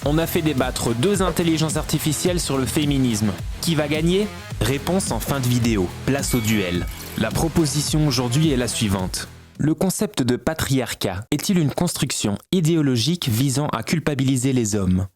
On a fait débattre deux intelligences artificielles sur le féminisme. Qui va gagner? Réponse en fin de vidéo. Place au duel. La proposition aujourd'hui est la suivante. Le concept de patriarcat est-il une construction idéologique visant à culpabiliser les hommes?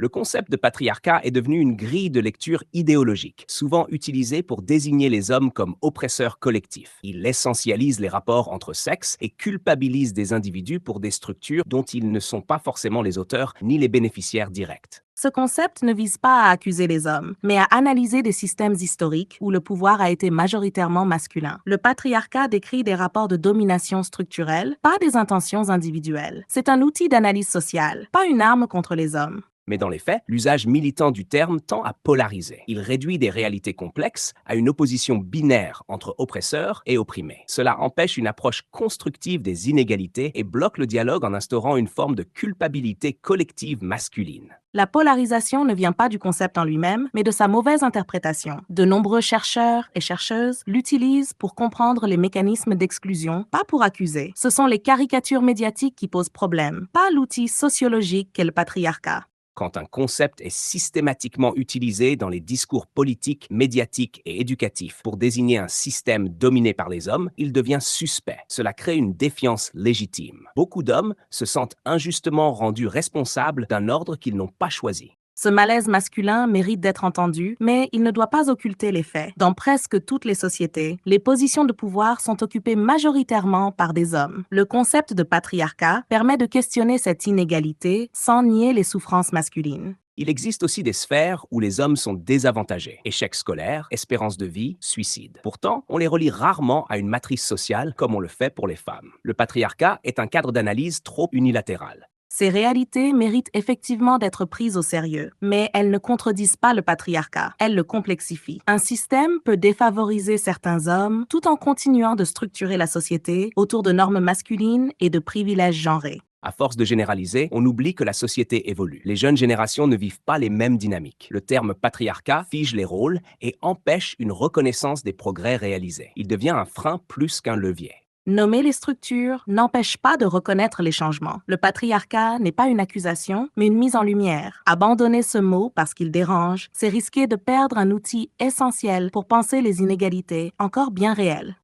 Le concept de patriarcat est devenu une grille de lecture idéologique, souvent utilisée pour désigner les hommes comme oppresseurs collectifs. Il essentialise les rapports entre sexes et culpabilise des individus pour des structures dont ils ne sont pas forcément les auteurs ni les bénéficiaires directs. Ce concept ne vise pas à accuser les hommes, mais à analyser des systèmes historiques où le pouvoir a été majoritairement masculin. Le patriarcat décrit des rapports de domination structurelle, pas des intentions individuelles. C'est un outil d'analyse sociale, pas une arme contre les hommes. Mais dans les faits, l'usage militant du terme tend à polariser. Il réduit des réalités complexes à une opposition binaire entre oppresseurs et opprimés. Cela empêche une approche constructive des inégalités et bloque le dialogue en instaurant une forme de culpabilité collective masculine. La polarisation ne vient pas du concept en lui-même, mais de sa mauvaise interprétation. De nombreux chercheurs et chercheuses l'utilisent pour comprendre les mécanismes d'exclusion, pas pour accuser. Ce sont les caricatures médiatiques qui posent problème, pas l'outil sociologique qu'est le patriarcat. Quand un concept est systématiquement utilisé dans les discours politiques, médiatiques et éducatifs pour désigner un système dominé par les hommes, il devient suspect. Cela crée une défiance légitime. Beaucoup d'hommes se sentent injustement rendus responsables d'un ordre qu'ils n'ont pas choisi. Ce malaise masculin mérite d'être entendu, mais il ne doit pas occulter les faits. Dans presque toutes les sociétés, les positions de pouvoir sont occupées majoritairement par des hommes. Le concept de patriarcat permet de questionner cette inégalité sans nier les souffrances masculines. Il existe aussi des sphères où les hommes sont désavantagés. Échec scolaire, espérance de vie, suicide. Pourtant, on les relie rarement à une matrice sociale comme on le fait pour les femmes. Le patriarcat est un cadre d'analyse trop unilatéral. Ces réalités méritent effectivement d'être prises au sérieux, mais elles ne contredisent pas le patriarcat, elles le complexifient. Un système peut défavoriser certains hommes tout en continuant de structurer la société autour de normes masculines et de privilèges genrés. À force de généraliser, on oublie que la société évolue. Les jeunes générations ne vivent pas les mêmes dynamiques. Le terme patriarcat fige les rôles et empêche une reconnaissance des progrès réalisés. Il devient un frein plus qu'un levier. Nommer les structures n'empêche pas de reconnaître les changements. Le patriarcat n'est pas une accusation, mais une mise en lumière. Abandonner ce mot parce qu'il dérange, c'est risquer de perdre un outil essentiel pour penser les inégalités encore bien réelles.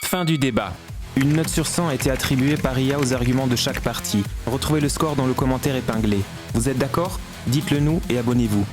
Fin du débat. Une note sur 100 a été attribuée par IA aux arguments de chaque partie. Retrouvez le score dans le commentaire épinglé. Vous êtes d'accord? Dites-le nous et abonnez-vous.